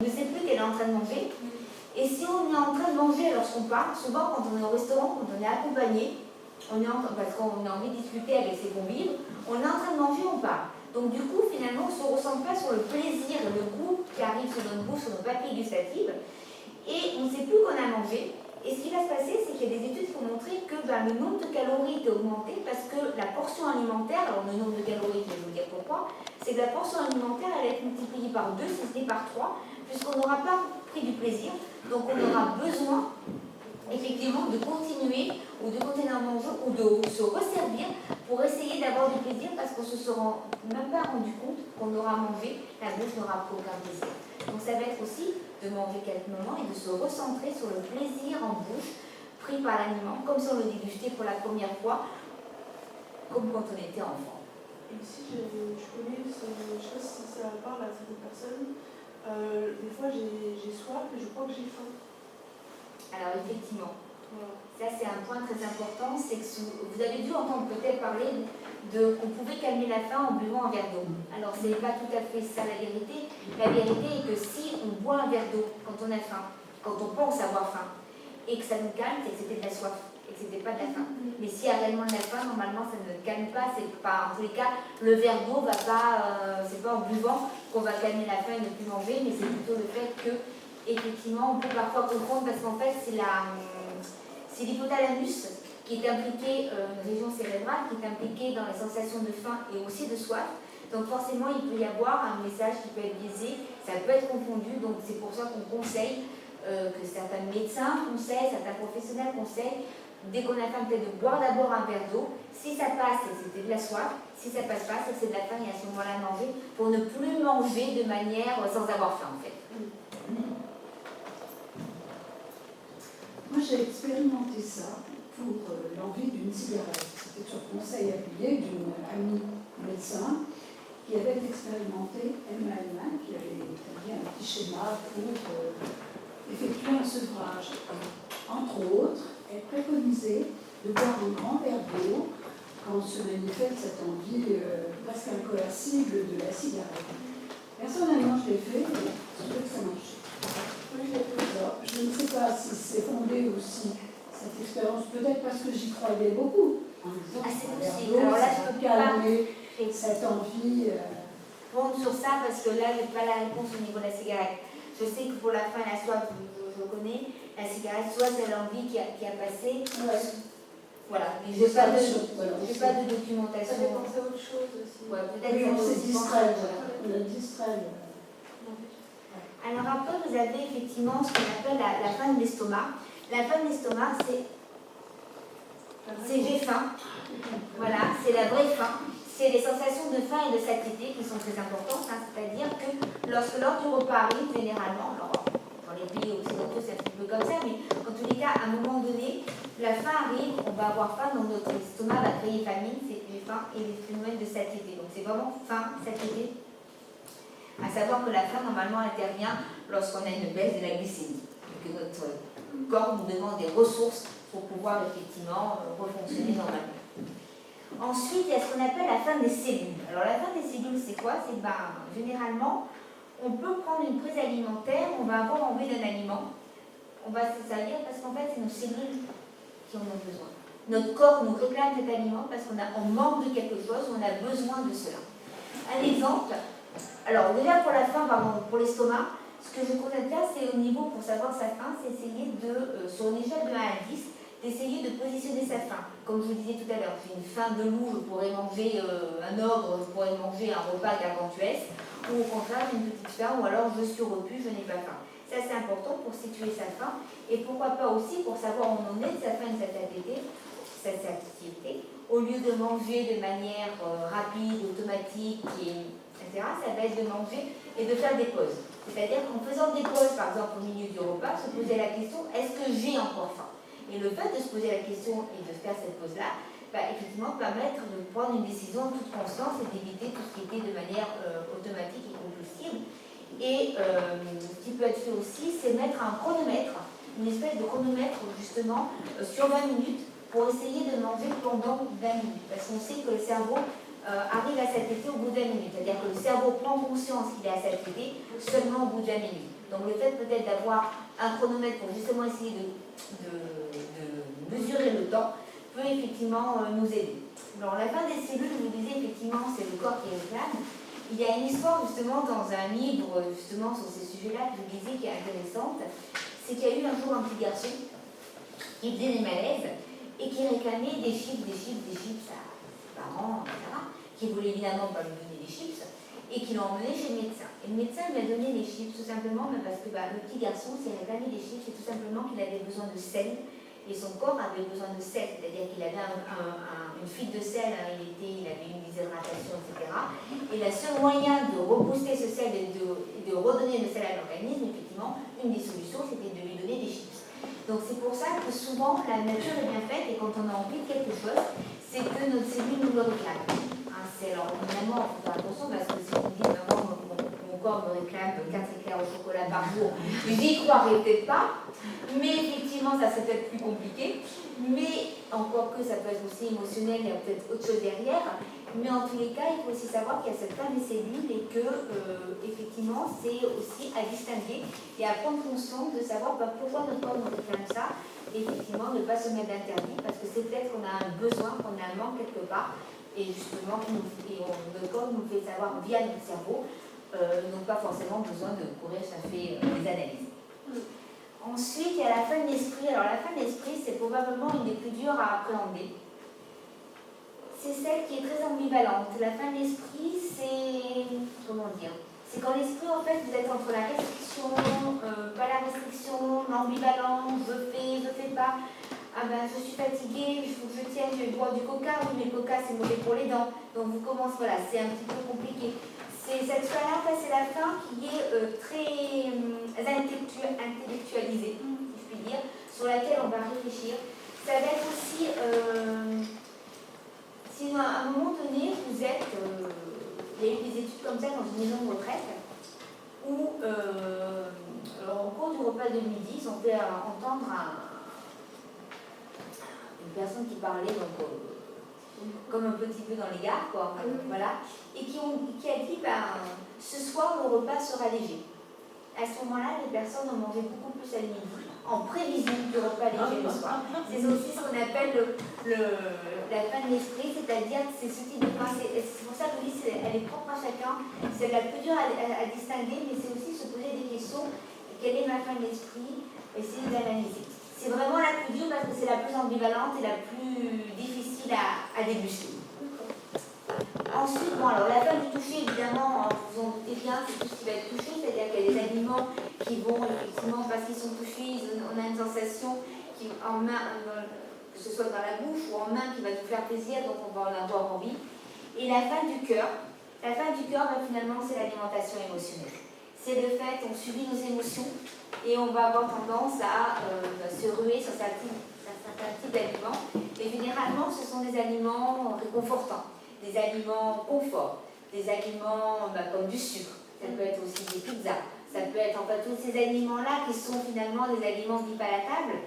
ne sait plus qu'elle est en train de manger. Et si on est en train de manger lorsqu'on parle, souvent quand on est au restaurant, quand on est accompagné, parce qu'on a envie de discuter avec ses convives, on est en train de manger, on parle. Donc du coup, finalement, on ne se ressent pas sur le plaisir, le goût qui arrive sur notre bouche, sur nos papilles gustatives, et on ne sait plus qu'on a mangé. Et ce qui va se passer, c'est qu'il y a des études qui ont montré que le nombre de calories est augmenté parce que la portion alimentaire, alors le nombre de calories, je vais vous dire pourquoi, c'est que la portion alimentaire, elle va être multipliée par 2, si ce n'est par 3, puisqu'on n'aura pas pris du plaisir, donc on aura besoin effectivement de continuer ou de continuer à manger ou de se resservir pour essayer d'avoir du plaisir parce qu'on ne se sera même pas rendu compte qu'on aura mangé, la bouche n'aura plus aucun plaisir. Donc ça va être aussi de manger quelques moments et de se recentrer sur le plaisir en bouche pris par l'aliment, comme si on le dégustait pour la première fois, comme quand on était enfant. Et si je connais, je ne sais pas si ça parle à certaines personnes, des fois j'ai soif et je crois que j'ai faim. Alors effectivement, Voilà. ça c'est un point très important, c'est que vous avez dû entendre peut-être parler qu'on pouvait calmer la faim en buvant un verre d'eau. Alors ce n'est pas tout à fait ça la vérité. La vérité est que si on boit un verre d'eau quand on a faim, quand on pense avoir faim, et que ça nous calme, c'est que c'était de la soif, et que c'était pas de la faim. Mais s'il y a réellement de la faim, normalement ça ne calme pas, c'est pas, en tous les cas, le verre d'eau va pas, c'est pas en buvant qu'on va calmer la faim et ne plus manger, mais c'est plutôt le fait que effectivement, on peut parfois comprendre parce qu'en fait, c'est l'hypothalamus qui est impliqué, une région cérébrale qui est impliquée dans les sensations de faim et aussi de soif. Donc forcément, il peut y avoir un message qui peut être biaisé, ça peut être confondu, donc c'est pour ça qu'on conseille, que certains médecins conseillent, certains professionnels conseillent, dès qu'on a faim, peut-être de boire d'abord un verre d'eau. Si ça passe, c'est que c'était de la soif. Si ça passe pas, c'est que c'est de la faim et à ce moment-là manger, pour ne plus manger de manière sans avoir faim en fait. Moi, j'ai expérimenté ça pour l'envie d'une cigarette. C'était sur conseil appuyé d'une amie médecin qui avait expérimenté, Emma Hellman, qui avait établi un petit schéma pour effectuer un sevrage. Entre autres, elle préconisait de boire un grand verre d'eau quand se manifeste cette envie presque incoercible de la cigarette. Personnellement, je l'ai fait et je trouvais que ça marchait. Alors, je ne sais pas si c'est fondé aussi, cette expérience, peut-être parce que j'y croyais beaucoup. En disant, c'est possible. Alors là, je peux calmer cette envie. Bon, sur ça, parce que là, je n'ai pas la réponse au niveau de la cigarette. Je sais que pour la faim et la soif, je connais, la cigarette, soit c'est l'envie qui a passé. Ouais. Voilà, mais je n'ai pas de documentation. Ça fait penser à autre chose aussi. Ouais, peut-être Oui, on s'est distrait. voilà. On a distrait. Alors après, vous avez effectivement ce qu'on appelle la faim de l'estomac. La faim de l'estomac, c'est j'ai faim. Voilà, c'est la vraie faim. C'est les sensations de faim et de satiété qui sont très importantes. Hein, c'est-à-dire que lorsque l'heure du repas arrive, généralement, alors dans les pays occidentaux c'est un petit peu comme ça, mais en tous les cas, à un moment donné, la faim arrive, on va avoir faim, donc notre estomac va créer famine, c'est les faim et les phénomènes de satiété. Donc c'est vraiment faim, satiété. À savoir que la faim, normalement, intervient lorsqu'on a une baisse de la glycémie, que notre corps nous demande des ressources pour pouvoir effectivement refonctionner normalement. Ensuite, il y a ce qu'on appelle la faim des cellules. Alors la faim des cellules, c'est quoi? C'est généralement, on peut prendre une prise alimentaire, on va avoir envie d'un aliment, on va se servir parce qu'en fait, c'est nos cellules qui en ont besoin. Notre corps nous réclame cet aliment parce qu'on manque de quelque chose, on a besoin de cela. Un exemple. Alors déjà pour la faim, pour l'estomac, ce que je conseille de faire, c'est au niveau, pour savoir sa faim, c'est essayer de, sur une échelle de 1 à 10, d'essayer de positionner sa faim. Comme je vous disais tout à l'heure, j'ai une faim de loup, je pourrais manger un ogre, je pourrais manger un repas gargantuesque, ou au contraire une petite faim, ou alors je suis repu, je n'ai pas faim. Ça c'est important pour situer sa faim, et pourquoi pas aussi pour savoir où on en est de sa faim et de sa satiété, au lieu de manger de manière rapide, automatique, etc., ça va être de manger et de faire des pauses. C'est-à-dire qu'en faisant des pauses, par exemple au milieu du repas, se poser la question, est-ce que j'ai encore faim? Et le fait de se poser la question et de faire cette pause-là, va effectivement permettre de prendre une décision en toute conscience et d'éviter tout ce qui était de manière automatique et compulsive. Et ce qui peut être fait aussi, c'est mettre un chronomètre, une espèce de chronomètre justement sur 20 minutes pour essayer de manger pendant 20 minutes. Parce qu'on sait que le cerveau arrive à satiété au bout de 20 minutes. C'est-à-dire que le cerveau prend conscience qu'il est à satiété seulement au bout de 20 minutes. Donc le fait peut-être d'avoir un chronomètre pour justement essayer de mesurer le temps peut effectivement nous aider. Alors la fin des cellules, je vous disais effectivement, c'est le corps qui réclame. Il y a une histoire justement dans un livre justement sur ces sujets-là que je disais qui est intéressante. C'est qu'il y a eu un jour un petit garçon qui faisait des malaises et qui réclamait des chips à ses parents, etc., qui voulait évidemment pas lui donner des chips, et qui l'ont emmené chez le médecin. Et le médecin lui a donné les chips tout simplement parce que le petit garçon, s'il réclamait des chips, c'est tout simplement qu'il avait besoin de sel, et son corps avait besoin de sel, c'est-à-dire qu'il avait une fuite de sel, il avait une déshydratation, etc. Et le seul moyen de rebooster ce sel et de redonner le sel à l'organisme, effectivement, une des solutions, c'était de lui donner des chips. Donc c'est pour ça que souvent la nature est bien faite et quand on a envie de quelque chose, c'est que notre cellule nous le réclame. Alors évidemment, il faut faire attention parce que si vous me dites vraiment mon corps me réclame 4 éclairs au chocolat par jour, j'y croirais peut-être pas, mais effectivement ça c'est peut-être plus compliqué, mais encore que ça peut être aussi émotionnel, il y a peut-être autre chose derrière, mais en tous les cas il faut aussi savoir qu'il y a cette fin des cellules et que effectivement c'est aussi à distinguer et à prendre conscience de savoir pourquoi notre corps nous réclame ça, et effectivement ne pas se mettre d'interdit parce que c'est peut-être qu'on a un besoin, qu'on a un manque quelque part. Et justement, notre corps nous fait savoir via notre cerveau, n'ont pas forcément besoin de courir chercher des analyses. Ensuite, il y a la fin de l'esprit. Alors, la fin de l'esprit, c'est probablement une des plus dures à appréhender. C'est celle qui est très ambivalente. La fin de l'esprit, c'est. Comment dire ? C'est quand l'esprit, en fait, vous êtes entre la restriction, pas la restriction, l'ambivalence, je fais pas. Ah ben, je suis fatiguée, il faut que je tienne, je vais boire du coca, oui, mais le coca c'est mauvais pour les dents. Donc vous commencez, voilà, c'est un petit peu compliqué. C'est cette fin-là, c'est la fin qui est très intellectualisée, si je puis dire, sur laquelle on va réfléchir. Ça va être aussi, si à un moment donné, vous êtes, il y a eu des études comme ça dans une maison de retraite, où, au cours du repas de midi, ils ont fait entendre une personne qui parlait donc, comme un petit peu dans les gares, quoi, voilà, et qui a dit ce soir le repas sera léger. À ce moment-là, les personnes ont mangé beaucoup plus à midi, en prévision du repas léger le soir. C'est aussi ce qu'on appelle la fin de l'esprit, c'est-à-dire que c'est ce type de fin. C'est pour ça que je dis elle est propre à chacun. C'est la plus dure à distinguer, mais c'est aussi se poser des questions. Quelle est ma fin de l'esprit? Essayer d'analyser. C'est vraiment la plus dure parce que c'est la plus ambivalente et la plus difficile à débuter. Ensuite, alors la fin du toucher, évidemment, vous en doutez bien, c'est tout ce qui va être touché, c'est-à-dire qu'il y a des aliments qui vont, effectivement, parce qu'ils sont touchés, on a une sensation en main, que ce soit dans la bouche ou en main, qui va nous faire plaisir, donc on va en avoir envie. Et la fin du cœur, finalement, c'est l'alimentation émotionnelle. C'est le fait, on subit nos émotions et on va avoir tendance à se ruer sur certains types d'aliments. Et généralement, ce sont des aliments réconfortants, des aliments confort, des aliments comme du sucre. Ça peut être aussi des pizzas. Ça peut être tous ces aliments-là qui sont finalement des aliments dits palatables.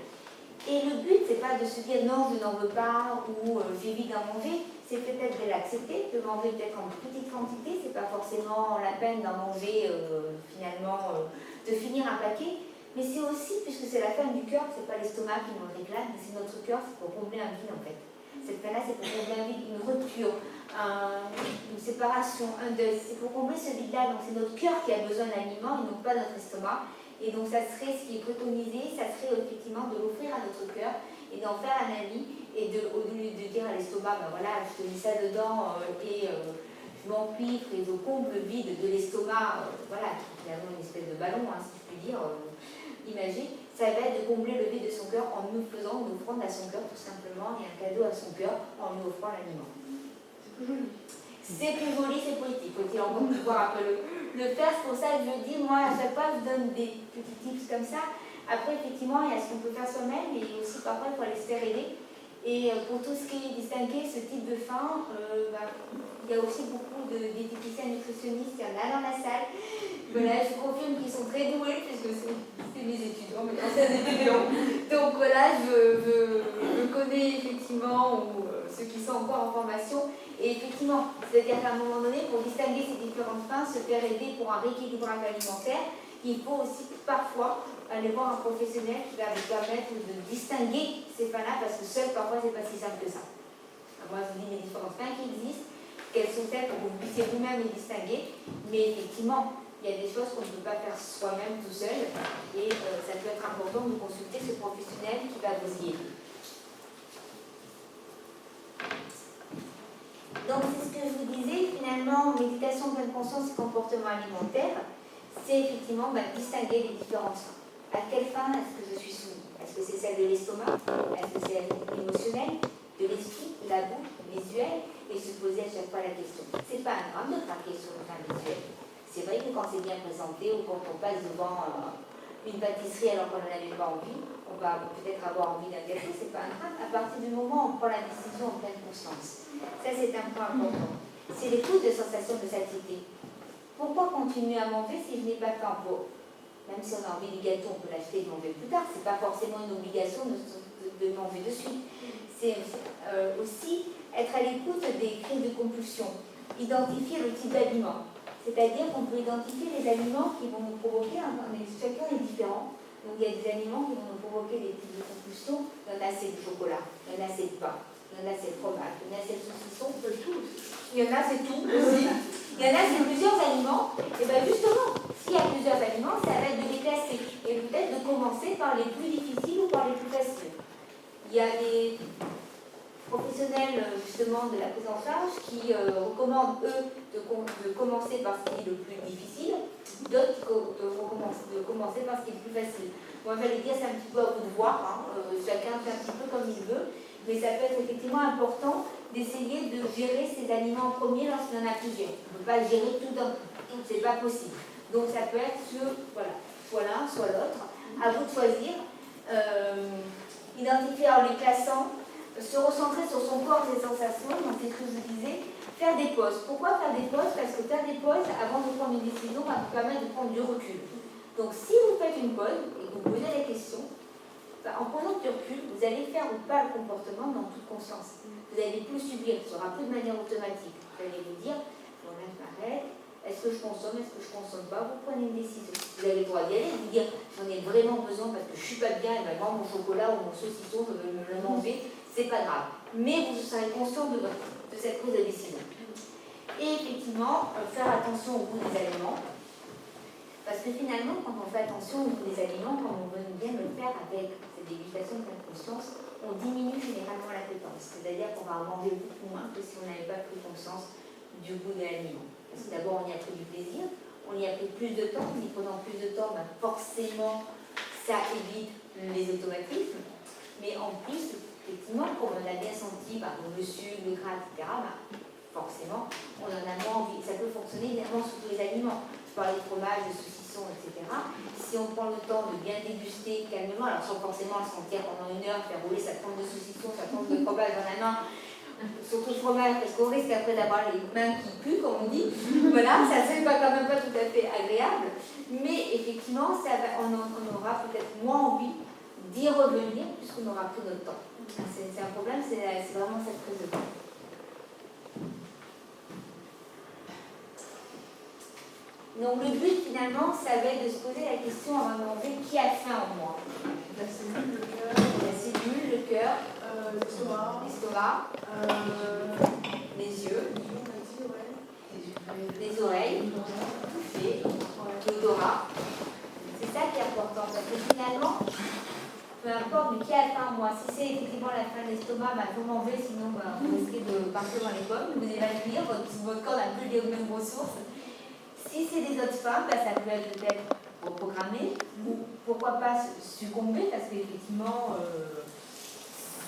Et le but, c'est pas de se dire non, je n'en veux pas ou j'évite d'en manger. C'est peut-être de l'accepter, de manger peut-être en petite quantité, c'est pas forcément la peine d'en manger de finir un paquet, mais c'est aussi, puisque c'est la fin du cœur, c'est pas l'estomac qui nous réclame, mais c'est notre cœur, c'est pour combler un vide en fait. Cette fin-là, c'est pour combler un vide, une rupture, une séparation, un deuil, c'est pour combler ce vide-là, donc c'est notre cœur qui a besoin d'aliments et non pas notre estomac, et donc ça serait, ce qui est préconisé, ça serait effectivement de l'offrir à notre cœur et d'en faire un ami. Et au lieu de dire à l'estomac, voilà, je te mets ça dedans et je m'empiffre et je comble le vide de l'estomac, voilà, qui est finalement une espèce de ballon, si je puis dire, imagé, ça va être de combler le vide de son cœur en nous offrant à son cœur tout simplement, et un cadeau à son cœur en lui offrant l'aliment. C'est plus joli. C'est plus joli, c'est politique. Faut-il encore pouvoir un peu le faire. C'est pour ça que je dis, moi, à chaque fois, je donne des petits tips comme ça. Après, effectivement, il y a ce qu'on peut faire soi-même, et aussi parfois, il faut aller se faire aider. Et pour tout ce qui est distinguer ce type de faim, il y a aussi beaucoup de diététiciens nutritionnistes, il y en a dans la salle. Voilà, je confirme qu'ils sont très doués, puisque c'est mes étudiants, mes anciens étudiants. Donc voilà, je connais effectivement, ceux qui sont encore en formation. Et effectivement, c'est-à-dire qu'à un moment donné, pour distinguer ces différentes faim, se faire aider pour un rééquilibrage alimentaire, il faut aussi parfois aller voir un professionnel qui va vous permettre de distinguer ces faim-là, parce que seul, parfois, c'est pas si simple que ça. Moi, je vous dis les différentes faim qui existent, quelles sont-elles pour que vous puissiez vous-même les distinguer, mais effectivement, il y a des choses qu'on ne peut pas faire soi-même tout seul, et ça peut être important de consulter ce professionnel qui va vous y aider. Donc, c'est ce que je vous disais, finalement, méditation, pleine conscience et comportement alimentaire, c'est effectivement distinguer les différentes fins. À quelle fin est-ce que je suis soumis? Est-ce que c'est celle de l'estomac? Est-ce que c'est émotionnelle? De l'esprit? De la bouche? Visuelle? Et se poser à chaque fois la question. C'est pas un drame de craquer sur une fin visuelle. C'est vrai que quand c'est bien présenté ou quand on passe devant une pâtisserie alors qu'on n'en avait pas envie, on va peut-être avoir envie d'un gâteau, c'est pas un drame. À partir du moment où on prend la décision en pleine conscience. Ça, c'est un point important. C'est l'écoute de sensations de satiété. Pourquoi continuer à manger si je n'ai pas faim? Bon, même si on a envie du gâteau, on peut l'acheter et manger plus tard. C'est pas forcément une obligation de manger de suite. C'est aussi être à l'écoute des crises de compulsion. Identifier le type d'aliment. C'est-à-dire qu'on peut identifier les aliments qui vont nous provoquer, chacun est différent. Donc il y a des aliments qui vont nous provoquer des types de compulsion. Il y en a c'est le chocolat, il y en a c'est le pain, il y en a c'est le fromage, il y en a c'est le saucisson, il y en a c'est tout aussi. Il y en a c'est plusieurs aliments. Et bien justement, s'il y a plusieurs aliments, ça va être de les classer. Et peut-être de commencer par les plus difficiles ou par les plus faciles. Il y a des professionnels justement de la prise en charge qui recommandent eux de commencer par ce qui est le plus difficile, d'autres de commencer par ce qui est le plus facile. Moi j'allais dire c'est un petit peu à vous de voir, hein. Chacun fait un petit peu comme il veut, mais ça peut être effectivement important d'essayer de gérer ces aliments en premier lorsqu'il y en a plusieurs. On ne peut pas gérer tout d'un coup, c'est pas possible. Donc ça peut être soit l'un, soit l'autre, à vous de choisir, identifier en les classant, se recentrer sur son corps et ses sensations, donc c'est ce que je vous disais, faire des pauses. Pourquoi faire des pauses? Parce que faire des pauses avant de prendre une décision va vous permettre de prendre du recul. Donc si vous faites une pause et que vous posez la question, en prenant du recul, vous allez faire ou pas le comportement dans toute conscience. Vous allez plus subir, ce sera plus de manière automatique. Vous allez vous dire, bon là je m'arrête, est-ce que je consomme, est-ce que je ne consomme pas? Vous prenez une décision. Vous avez le droit d'y aller, vous dire, j'en ai vraiment besoin parce que je ne suis pas bien, et maintenant mon chocolat ou mon saucisson, je veux me le manger. C'est pas grave, mais vous serez conscient de cette prise de décision. Et effectivement, faire attention au goût des aliments, parce que finalement, quand on fait attention au goût des aliments, comme on veut bien le faire avec cette dégustation de pleine conscience, on diminue généralement l'appétence. C'est-à-dire qu'on va en manger beaucoup moins que si on n'avait pas pris conscience du goût de l'aliment. Parce que d'abord, on y a pris du plaisir, on y a pris plus de temps, en y prenant plus de temps, forcément, ça évite les automatismes, mais en plus, effectivement, comme on a bien senti le sucre, le gras, etc., forcément, on en a moins envie. Ça peut fonctionner évidemment sur tous les aliments. Je parlais de fromage, de saucisson, etc. Si on prend le temps de bien déguster calmement, alors sans forcément le sentir pendant une heure, faire rouler sa tranche de saucisson, sa tranche de fromage dans la main, surtout le fromage, parce qu'on risque après d'avoir les mains qui puent, comme on dit. Voilà, ça ne pas quand même pas tout à fait agréable. Mais effectivement, on aura peut-être moins envie d'y revenir puisqu'on aura pris notre temps. C'est un problème, c'est vraiment cette prise de temps. Donc le but finalement, ça va être de se poser la question avant de manger, qui a faim en moi? La cellule, le cœur. La cellule, le cœur, l'estomac, les yeux, ouais. les oreilles, toucher, l'odorat. C'est ça qui est important, parce que finalement, peu importe qui a faim en moi, si c'est effectivement la faim de l'estomac, il faut manger, sinon vous risquez de partir dans les pommes, vous évanouir, votre corps n'a plus les mêmes ressources. Si c'est des autres femmes, ça peut être peut-être reprogrammé, ou pourquoi pas succomber, parce qu'effectivement,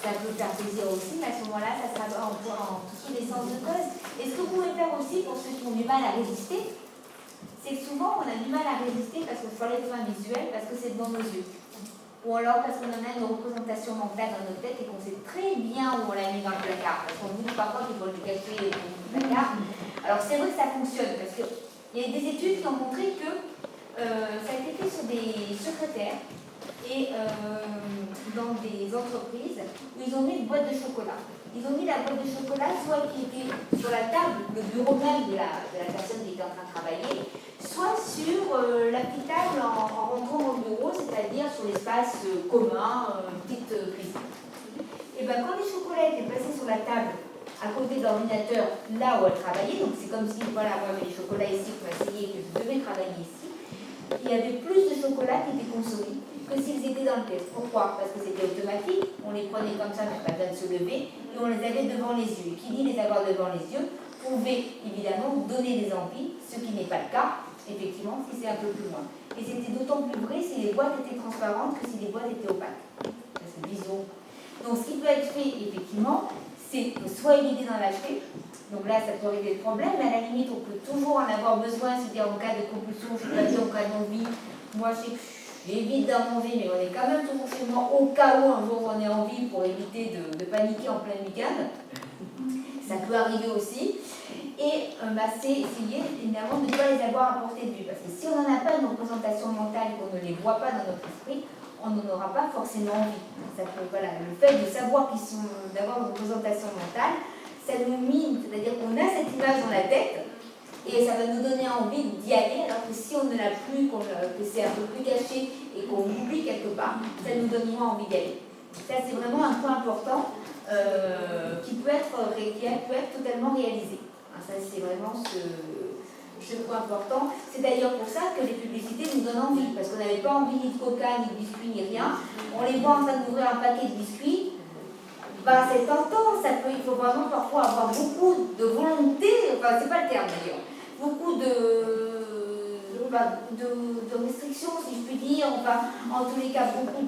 ça peut faire plaisir aussi, mais à ce moment-là, ça sera en tous les sens de cause. Et ce que vous pouvez faire aussi pour ceux qui ont du mal à résister, c'est que souvent on a du mal à résister parce qu'on se parlait de soins visuels, parce que c'est devant nos yeux. Ou alors parce qu'on en a une représentation mentale dans notre tête et qu'on sait très bien où on l'a mis dans le placard. Parce qu'on vous dit parfois qu'il faut le cacher au fond du placard. Alors c'est vrai que ça fonctionne, parce qu'il y a des études qui ont montré que ça a été fait sur des secrétaires et dans des entreprises où ils ont mis une boîte de chocolat. ils ont mis la boîte de chocolat soit qui était sur la table, le bureau même de la personne qui était en train de travailler, soit sur la petite table en rentrant au bureau, c'est-à-dire sur l'espace commun, petite cuisine. Et bien quand les chocolats étaient placés sur la table, à côté de l'ordinateur, là où elle travaillait, donc c'est comme si, voilà, moi j'avais les chocolats ici, je m'asseyais, que je devais travailler ici, il y avait plus de chocolat qui était consommé que s'ils étaient dans le test. Pourquoi? Parce que c'était automatique, on les prenait comme ça, mais pas besoin de se lever, et on les avait devant les yeux. Et qui dit les avoir devant les yeux pouvait évidemment donner des envies, ce qui n'est pas le cas, effectivement, si c'est un peu plus loin. Et c'était d'autant plus vrai si les boîtes étaient transparentes que si les boîtes étaient opaques. C'est vision. Donc ce qui peut être fait, effectivement, c'est soit éviter d'en acheter, donc là ça peut régler le problème, mais à la limite on peut toujours en avoir besoin, c'est-à-dire en cas de compulsion, je peux dire en cas d'envie, moi je sais que j'évite d'en manger, mais on est quand même toujours chez moi au cas où un jour on ait envie pour éviter de paniquer en plein week-end, ça peut arriver aussi, et c'est essayer évidemment de ne pas les avoir à portée de vue, parce que si on n'en a pas une représentation mentale, qu'on ne les voit pas dans notre esprit, on n'en aura pas forcément envie. Ça peut, voilà, le fait de savoir d'avoir une représentation mentale, ça nous mine, c'est-à-dire qu'on a cette image dans la tête et ça va nous donner envie d'y aller, alors que si on ne l'a plus, que c'est un peu plus caché et qu'on l'oublie quelque part, ça nous donne moins envie d'y aller. Ça, c'est vraiment un point important qui peut être totalement réalisé. Ça, c'est vraiment ce point important. C'est d'ailleurs pour ça que les publicités nous donnent envie, parce qu'on n'avait pas envie ni de coca, ni de biscuits, ni rien. On les voit en train d'ouvrir un paquet de biscuits. Ben, c'est tentant, il faut vraiment parfois avoir beaucoup de volonté, enfin c'est pas le terme d'ailleurs, beaucoup de restrictions si je puis dire, enfin en tous les cas beaucoup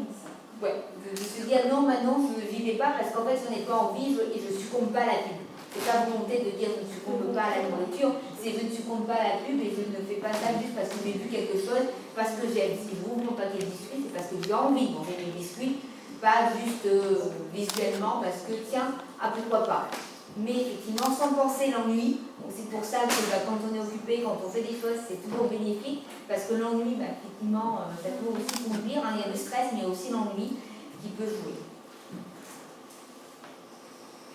de se dire non maintenant je n'y vais pas parce qu'en fait je n'ai pas envie et je ne succombe pas à la pub. C'est pas volonté de dire je ne succombe pas à la nourriture, c'est je ne succombe pas à la pub et je ne fais pas ça juste parce que j'ai vu quelque chose, parce que j'aime. Si j'ouvre mon paquet de biscuits, c'est parce que j'ai envie de manger mes biscuits, pas juste visuellement parce que tiens, pourquoi pas. Mais effectivement, sans penser l'ennui, c'est pour ça que quand on est occupé, quand on fait des choses, c'est toujours bénéfique, parce que l'ennui, effectivement, ça peut aussi conduire, il y a le stress, mais aussi l'ennui qui peut jouer.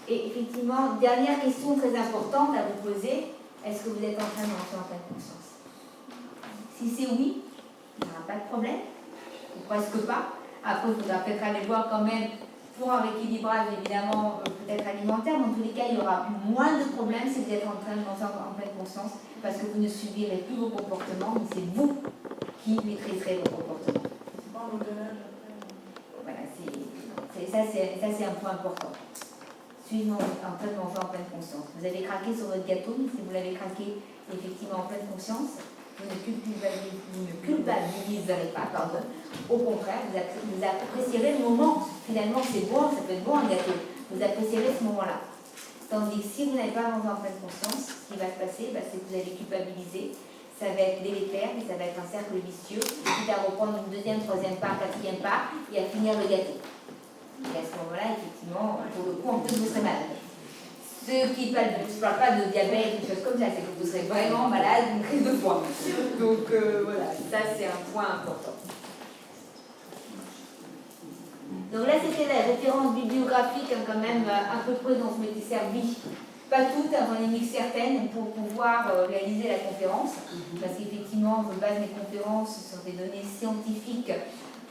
Et effectivement, dernière question très importante à vous poser, est-ce que vous êtes en train de manger en pleine conscience? Si c'est oui, il n'y aura pas de problème, ou presque pas. Après, il faudra peut-être aller voir quand même pour un rééquilibrage, évidemment, peut-être alimentaire, mais en tous les cas, il y aura moins de problèmes si vous êtes en train de manger en pleine conscience, parce que vous ne subirez plus vos comportements, mais c'est vous qui maîtriserez vos comportements. C'est pas un engrenage après. Voilà, ça c'est un point important. Suivez en train de manger en pleine conscience. Vous avez craqué sur votre gâteau, mais si vous l'avez craqué effectivement en pleine conscience, vous ne culpabiliserez pas, pardon. Au contraire, vous apprécierez le moment. Finalement, c'est bon, ça peut être bon un gâteau. Vous apprécierez ce moment-là. Tandis que si vous n'avez pas mangé en pleine conscience, ce qui va se passer, c'est que vous allez culpabiliser. Ça va être délétère, mais ça va être un cercle vicieux, quitte à reprendre une deuxième, troisième part, quatrième part, et à finir le gâteau. Et à ce moment-là, effectivement, pour le coup, en plus, vous serez malade. Ceux qui je ne parle pas de diabète, des choses comme ça, c'est que vous serez vraiment malade d'une crise de foie. Donc voilà, ça c'est un point important. Donc là, c'était la référence bibliographique, quand même, à peu près dont je m'étais servi. Pas toutes, j'en ai mis certaines pour pouvoir réaliser la conférence, parce qu'effectivement, je base mes conférences sur des données scientifiques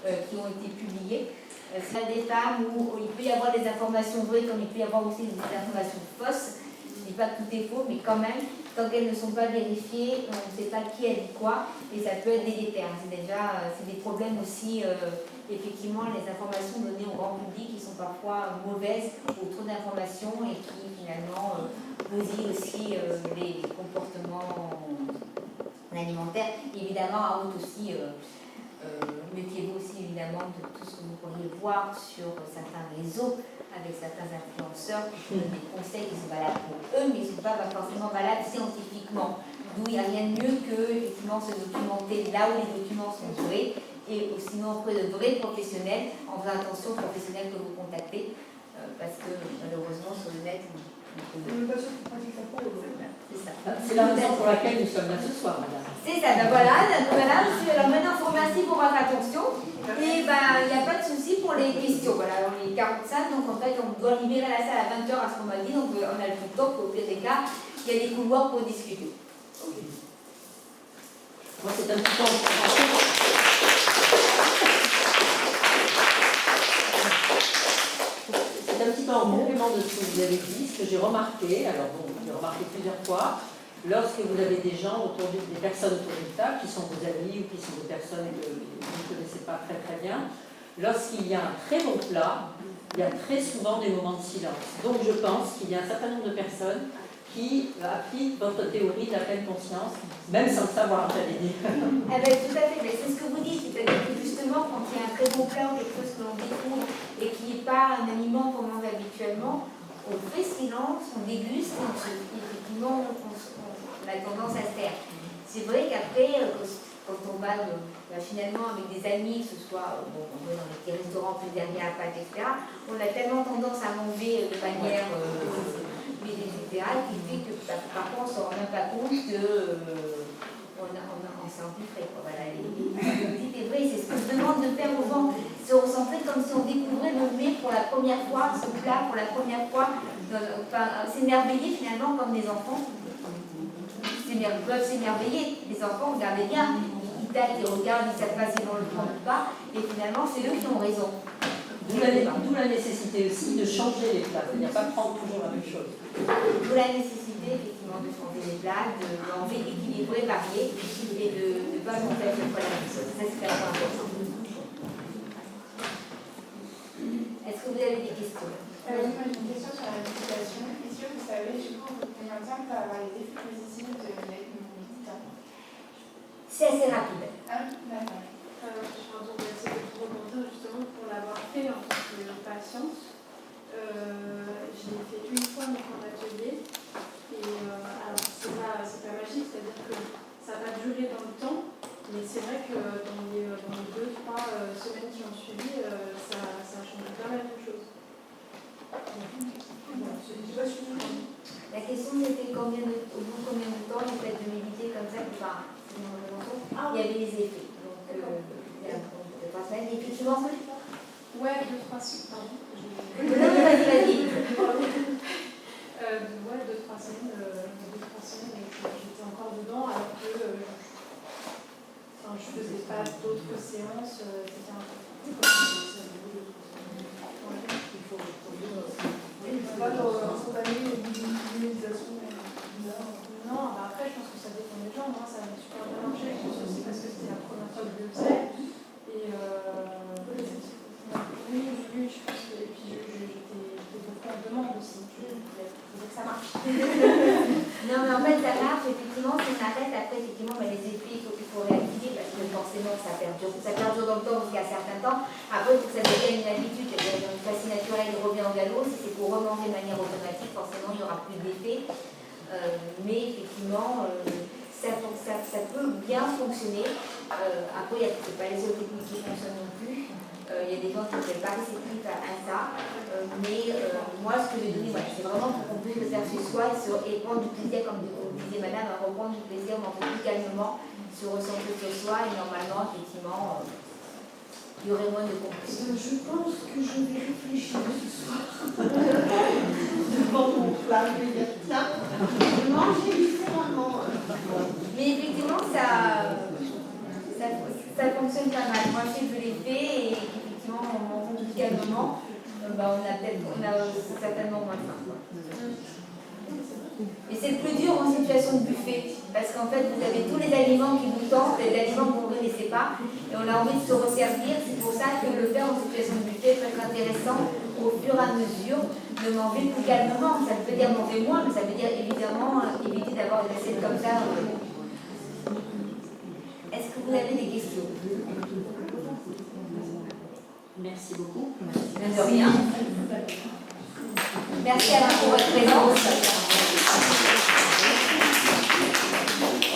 qui ont été publiées. C'est des femmes où il peut y avoir des informations vraies comme il peut y avoir aussi des informations fausses. Je ne dis pas que tout est faux, mais quand même, tant qu'elles ne sont pas vérifiées, on ne sait pas qui a dit quoi, et ça peut être délétère. C'est des problèmes aussi, effectivement, les informations données au grand public qui sont parfois mauvaises ou trop d'informations et qui finalement bousillent aussi les comportements alimentaires. Évidemment, à haute aussi. Méfiez-vous aussi évidemment de tout ce que vous pourriez voir sur certains réseaux avec certains influenceurs qui donnent des conseils qui sont valables pour eux, mais qui ne sont pas forcément valables scientifiquement. D'où il n'y a rien de mieux que effectivement, se documenter là où les documents sont vrais, et sinon auprès de vrais professionnels, en faisant attention aux professionnels que vous contactez, parce que malheureusement sur le net, Même pas sûr qu'ils pratiquent la peau. C'est ça. C'est la raison pour laquelle nous sommes là ce soir, madame. C'est ça, ben voilà, monsieur. Alors maintenant, je vous remercie pour votre attention. Et ben, il n'y a pas de souci pour les questions. Voilà, on est 45, donc en fait, on doit libérer la salle à 20h à ce qu'on m'a dit, donc on a le temps qu'au pire des cas, il y a des couloirs pour discuter. Moi, c'est un petit peu en complément de ce que vous avez dit, ce que j'ai remarqué, alors bon, j'ai remarqué plusieurs fois, lorsque vous avez des gens autour des personnes autour d'une table qui sont vos amis ou qui sont des personnes que vous ne connaissez pas très très bien, lorsqu'il y a un très bon plat, il y a très souvent des moments de silence. Donc je pense qu'il y a un certain nombre de personnes qui appliquent votre théorie de la pleine conscience, même sans le savoir, j'allais dire. Ah ben, tout à fait, mais c'est ce que vous dites, c'est-à-dire que justement, quand il y a un très bon plat ou quelque chose que l'on découvre et qui n'est pas un aliment qu'on mange habituellement, on fait silence, on déguste et effectivement, on a tendance à se taire. C'est vrai qu'après, quand on va finalement avec des amis, que ce soit on va dans les petits restaurants plus derrière à pâte, etc., on a tellement tendance à manger de manière etc., qui fait que parfois on ne se rend même pas compte qu'on s'est empiffré. Voilà. Et c'est vrai, c'est ce que je demande de faire aux gens, se recentrer comme si on découvrait le mets pour la première fois, ce plat pour la première fois, s'émerveiller finalement comme des enfants. Ils peuvent s'émerveiller. Les enfants, regardez bien, ils tâtent, ils regardent, ils savent pas si on le prend ou pas, et finalement c'est eux qui ont raison. D'où la nécessité aussi de changer les plats, c'est-à-dire pas prendre toujours la même chose. D'où la nécessité effectivement de changer les plats, de manger équilibré, varié, et de ne pas manger à chaque fois la même chose. Ça c'est très important. Est-ce que vous avez des questions? Oui, moi j'ai une question sur la méditation. Est-ce que vous savez, du coup, votre méditation peut avoir les effets positifs de méditation? C'est assez rapide. Ah, d'accord. Pardon, merci de vous rebondir justement pour l'avoir fait en tant que patiente. Je l'ai fait une fois en atelier. Et alors, c'est pas magique, c'est-à-dire que ça va durer dans le temps. Mais c'est vrai que dans les 2-3 semaines qui ont suivi, ça a changé pas mal de choses. La question c'était au bout de combien de temps le fait de méditer comme ça, il y avait les effets. Donc, il y a 3 semaines. Et effectivement, ouais, 2-3 semaines, pardon. Vas-y. Ouais, 2-3 semaines, j'étais encore dedans alors que je faisais pas d'autres séances, c'était Pas dans spontané, méditation. Non, après je pense que ça dépend des gens. Moi ça m'a super bien marché, je pense que c'est parce que c'était la première fois que je le faisais. Et oui, je pense que. Et puis j'étais beaucoup en demande aussi. Je disais que ça marche. Non, mais en fait, ça marche, effectivement, si on arrête, après, effectivement, les effets, il faut réactiver parce que forcément, ça perdure dans le temps jusqu'à un certain temps. Après, il faut que ça devienne une habitude, c'est-à-dire une facile naturelle, il revient au galop. Si c'est pour remanger de manière automatique, forcément, il n'y aura plus d'effet. Mais effectivement, ça peut bien fonctionner. Après, ce n'est pas les autres techniques qui fonctionnent non plus. Il y a des gens qui ne sont pas réceptifs à ça. Mais moi, ce que je dis, c'est vraiment pour qu'on puisse le faire chez soi et prendre du plaisir, comme vous disiez madame, à reprendre du plaisir, mais plus calmement, se recentrer sur soi. Et normalement, effectivement, il y aurait moins de compétition. Je pense que je vais réfléchir ce soir. Devant mon plat, je vais dire tiens, je mange différemment. Mais effectivement, ça fonctionne pas mal. Moi, je sais que je l'ai fait et effectivement, en mangeant tout calmement, on a certainement moins de faim. Et c'est le plus dur en situation de buffet, parce qu'en fait, vous avez tous les aliments qui vous tentent, des aliments que vous ne connaissez pas, et on a envie de se resservir. C'est pour ça que le faire en situation de buffet peut être intéressant au fur et à mesure de manger plus calmement. Ça veut dire manger moins, mais ça veut dire évidemment éviter d'avoir des assiettes comme ça. Est-ce que vous avez des questions? Merci beaucoup. De rien. Merci à vous pour votre présence.